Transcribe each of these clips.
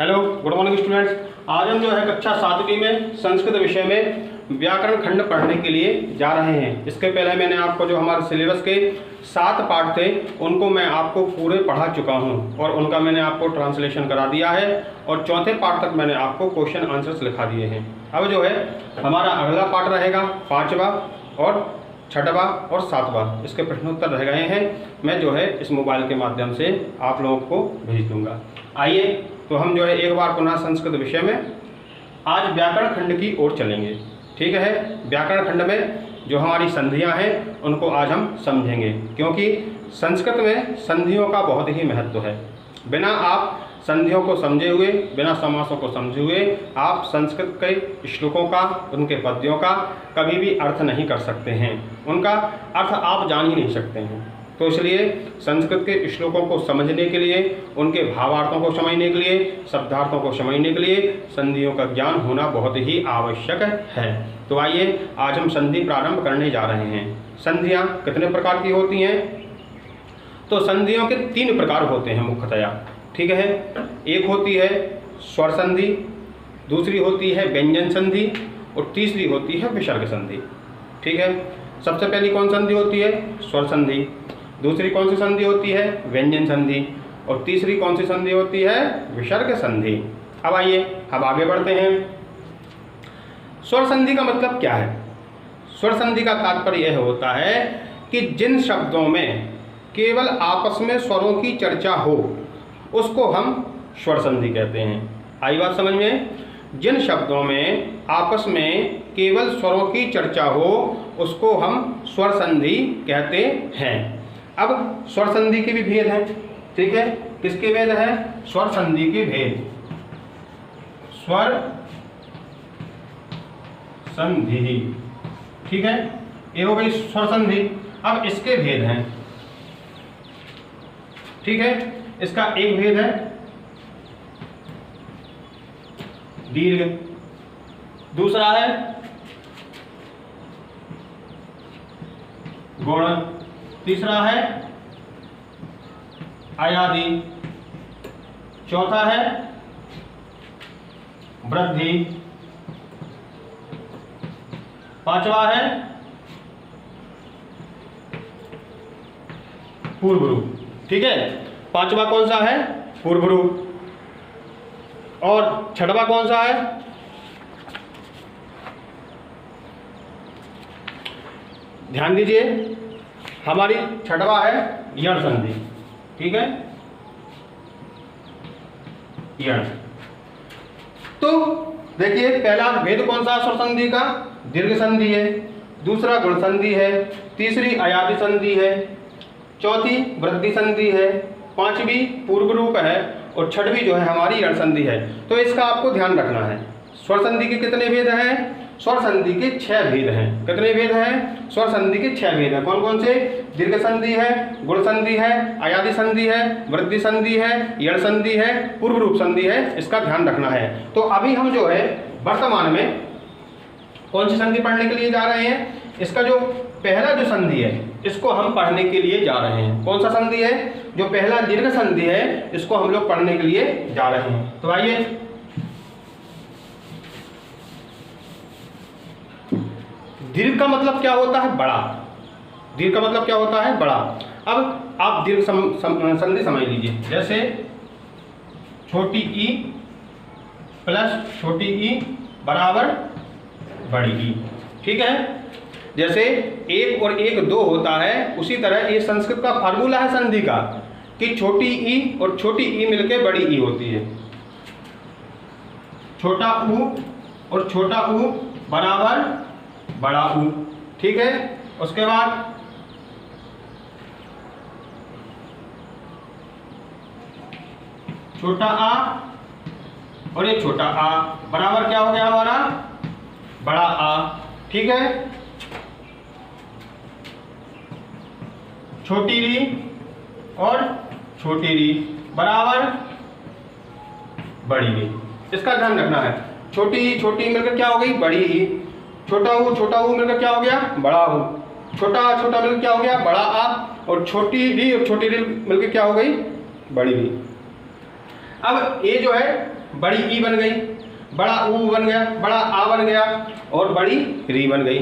Hello, good morning students. आज हम जो है कक्षा 7वीं में संस्कृत विषय में व्याकरण खंड पढ़ने के लिए जा रहे हैं। इसके पहले मैंने आपको जो हमारे सिलेबस के 7 पार्ट थे उनको मैं आपको पूरे पढ़ा चुका हूं और उनका मैंने आपको ट्रांसलेशन करा दिया है और चौथे पार्ट तक मैंने आपको क्वेश्चन आंसर्स लिखा दिए हैं। अब जो है हमारा अगला पार्ट रहेगा 5वां और 6वां और 7वां। इसके प्रश्नोत्तर रह गए हैं, मैं जो है इस मोबाइल के माध्यम से आप लोगों को भेज दूंगा। आइए तो हम जो है एक बार पुनः संस्कृत विषय में आज व्याकरण खंड की ओर चलेंगे। ठीक है, व्याकरण खंड में जो हमारी संधियां हैं उनको आज हम समझेंगे, क्योंकि संस्कृत में संधियों का बहुत ही महत्व है। बिना आप संधियों को समझे हुए, बिना समासों को समझे हुए आप संस्कृत के श्लोकों का, उनके पद्यों का कभी भी अर्थ नहीं कर सकते हैं, उनका अर्थ आप जान ही नहीं सकते हैं। तो इसलिए संस्कृत के श्लोकों को समझने के लिए, उनके भावार्थों को समझने के लिए, शब्दार्थों को समझने के लिए संधियों का ज्ञान होना बहुत ही आवश्यक है। तो आइए आज हम संधि प्रारंभ करने जा रहे हैं। संधियाँ कितने प्रकार की होती हैं? तो संधियों के 3 प्रकार होते हैं मुख्यतया। ठीक है, एक होती है स्वर संधि, दूसरी होती है व्यंजन संधि और तीसरी होती है विसर्ग संधि। ठीक है, सबसे पहली कौन संधि होती है? स्वर संधि। दूसरी कौन सी संधि होती है? व्यंजन संधि। और तीसरी कौन सी संधि होती है? विसर्ग संधि। अब आइए अब आगे बढ़ते हैं। स्वर संधि का मतलब क्या है? स्वर संधि का तात्पर्य यह होता है कि जिन शब्दों में केवल आपस में स्वरों की चर्चा हो उसको हम स्वर संधि कहते हैं। आई बात समझ में? जिन शब्दों में आपस में केवल स्वरों की चर्चा हो उसको हम स्वर संधि कहते हैं। अब स्वर संधि के भी भेद हैं। ठीक है, किसके भेद हैं? स्वर संधि के भेद। स्वर संधि, ठीक है, ये हो गई स्वर संधि। अब इसके भेद हैं। ठीक है, इसका एक भेद है दीर्घ, दूसरा है गुण, तीसरा है अयादि, चौथा है वृद्धि, पांचवा है पूर्व रूप। ठीक है, पांचवा कौन सा है? पूर्व रूप। और छठवा कौन सा है? ध्यान दीजिए, हमारी छठवा है यण संधि। ठीक है, यण। तो देखिए पहला भेद कौन सा स्वर संधि का? दीर्घ संधि है, दूसरा गुण संधि है, तीसरी अयादि संधि है, चौथी वृद्धि संधि है, पांचवी पूर्व रूप है और छठवीं जो है हमारी यण संधि है। तो इसका आपको ध्यान रखना है। स्वर संधि के कितने भेद हैं? स्वर संधि के 6 भेद हैं। कितने भेद हैं? स्वर संधि के 6 भेद हैं। कौन कौन से? दीर्घ संधि है, गुण संधि है, अयादि संधि है, वृद्धि संधि है, यण संधि है, पूर्व रूप संधि है। इसका ध्यान रखना है। तो अभी हम जो है वर्तमान में कौन सी संधि पढ़ने के लिए जा रहे हैं? इसका जो पहला जो संधि है इसको हम पढ़ने के लिए जा रहे हैं। कौन सा संधि है? जो पहला दीर्घ संधि है इसको हम लोग पढ़ने के लिए जा रहे हैं। तो आइए, दीर्घ का मतलब क्या होता है? बड़ा। दीर्घ का मतलब क्या होता है? बड़ा। अब आप दीर्घ संधि समझ लीजिए। जैसे छोटी ई प्लस छोटी ई बराबर बड़ी ई। ठीक है, जैसे 1 और 1 2 होता है, उसी तरह ये संस्कृत का फार्मूला है संधि का कि छोटी ई और छोटी ई मिलके बड़ी ई होती है। छोटा ऊ और छोटा ऊ बराबर बड़ा ऊ। ठीक है, उसके बाद छोटा आ और ये छोटा आ बराबर क्या हो गया हमारा? बड़ा आ। ठीक है, छोटी री और छोटी री बराबर बड़ी री। इसका ध्यान रखना है। छोटी छोटी मिलकर क्या हो गई? बड़ी ही। छोटा ऊ मिलकर क्या हो गया? बड़ा हूँ। छोटा मिलकर क्या हो गया? बड़ा आ। और छोटी री मिलकर क्या हो गई? बड़ी री। अब ये जो है बड़ी ई बन गई, बड़ा ऊ बन गया, बड़ा आ बन गया और बड़ी री बन गई,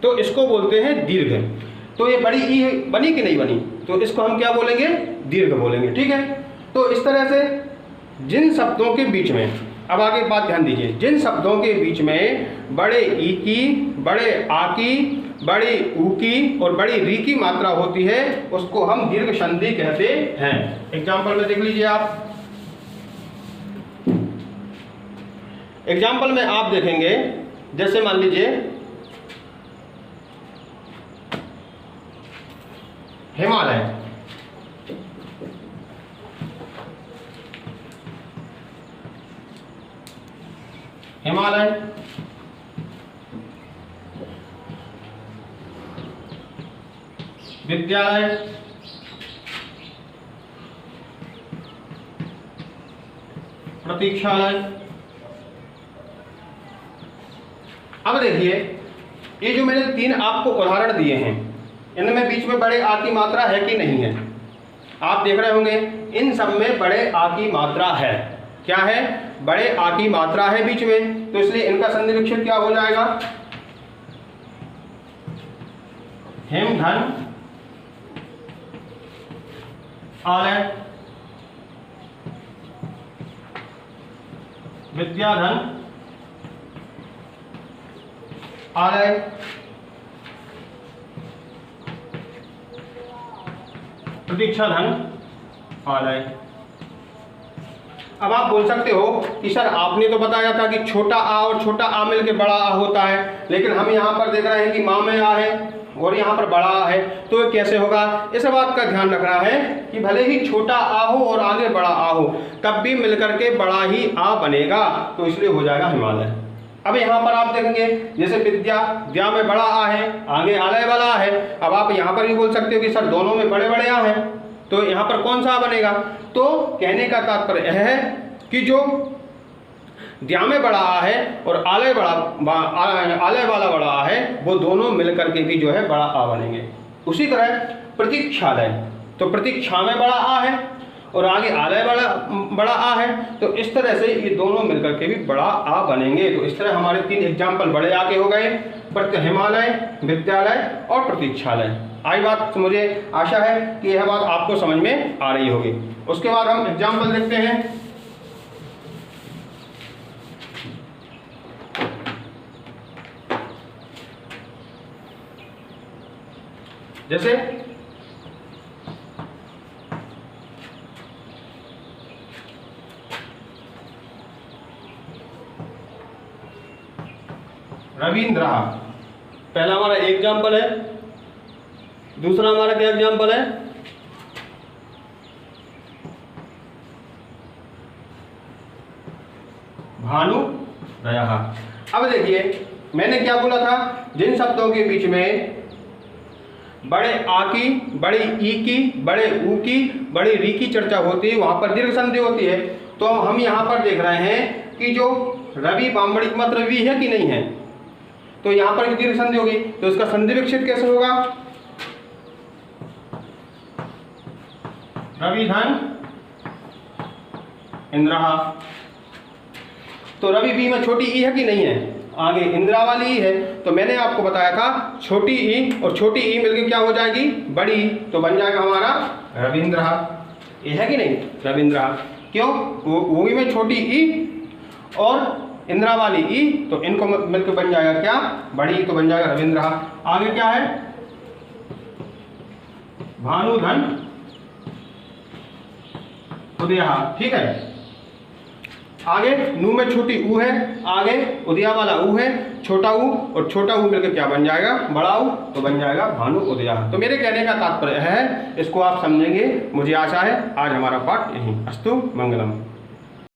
तो इसको बोलते हैं दीर्घ। तो ये बड़ी ई बनी कि नहीं बनी, तो इसको हम क्या बोलेंगे, दीर्घ बोलेंगे। ठीक है, तो इस तरह से जिन शब्दों के बीच में, अब आगे बात ध्यान दीजिए, जिन शब्दों के बीच में बड़े ई की, बड़े आ की, बड़ी ऊ की और बड़ी री की मात्रा होती है उसको हम दीर्घ संधि कहते हैं। एग्जाम्पल में देख लीजिए आप, एग्जाम्पल में आप देखेंगे, जैसे मान लीजिए हिमालय, हिमालय, विद्यालय, प्रतीक्षालय। अब देखिए ये जो मैंने 3 आपको उदाहरण दिए हैं, इनमें बीच में बड़े आ की मात्रा है कि नहीं है, आप देख रहे होंगे इन सब में बड़े आ की मात्रा है। क्या है, बड़े आ की मात्रा है बीच में, तो इसलिए इनका संधि विच्छेद क्या हो जाएगा, हिमधन आलय, विद्याधन आलय, प्रतीक्षाधन आलय। अब आप बोल सकते हो कि सर आपने तो बताया था कि छोटा आ और छोटा आ मिलके बड़ा आ होता है, लेकिन हम यहाँ पर देख रहे हैं कि माँ में आ है और यहाँ पर बड़ा आ है, तो ये कैसे होगा। इस बात का ध्यान रखना है कि भले ही छोटा आ हो और आगे बड़ा आ हो, तब भी मिलकर के बड़ा ही आ बनेगा, तो इसलिए हो जाएगा हिमालय। अब यहाँ पर आप देखेंगे जैसे विद्या में बड़ा आ है, आगे आलय वाला है। अब आप यहाँ पर भी बोल सकते हो कि सर दोनों में बड़े बड़े आ हैं, तो यहाँ पर कौन सा आ बनेगा। तो कहने का तात्पर्य यह है कि जो द्या में बड़ा आ है और आलय वाला बड़ा आ है, वो दोनों मिलकर के भी जो है बड़ा आ बनेंगे। उसी तरह प्रतीक्षालय, तो प्रतीक्षा में बड़ा आ है और आगे आलय बड़ा आ है, तो इस तरह से ये दोनों मिलकर के भी बड़ा आ बनेंगे। तो इस तरह हमारे 3 एग्जाम्पल बड़े आ के हो गए, हिमालय, विद्यालय और प्रतीक्षालय। आई बात, मुझे आशा है कि यह बात आपको समझ में आ रही होगी। उसके बाद हम एग्जाम्पल देखते हैं। जैसे रविंद्र, पहला हमारा एग्जाम्पल है। दूसरा हमारा क्या एग्जाम्पल है, भानुदयः। अब देखिए मैंने क्या बोला था, जिन शब्दों के बीच में बड़े आ की, बड़ी ई की, बड़े ऊ की, बड़ी री की चर्चा होती है, वहां पर दीर्घ संधि होती है। तो हम यहाँ पर देख रहे हैं कि जो रवि बामणिक मात्र वी है कि नहीं है, तो यहाँ पर दीर्घ संधि होगी, तो इसका संधि विच्छेद कैसे होगा, रविधन इंद्रः। तो रवि बी में छोटी ई है कि नहीं है, आगे इंदिरा वाली ई है, तो मैंने आपको बताया था छोटी ई और छोटी ई मिलकर क्या हो जाएगी, बड़ी, तो बन जाएगा हमारा रविंद्र। ये है कि नहीं, रविंद्र। क्यों, वो में छोटी ई और इंदिरा वाली ई, तो इनको मिलकर बन जाएगा क्या, बड़ी, तो बन जाएगा रविंद्र। आगे क्या है, भानुधन उदयः। ठीक है, आगे नू में छोटी ऊ है, आगे उदया वाला ऊ है, छोटा ऊ और छोटा ऊ मिलकर क्या बन जाएगा, बड़ा ऊ, तो बन जाएगा भानु उदयः। तो मेरे कहने का तात्पर्य है, इसको आप समझेंगे, मुझे आशा है। आज हमारा पाठ यहीं, अस्तु मंगलम।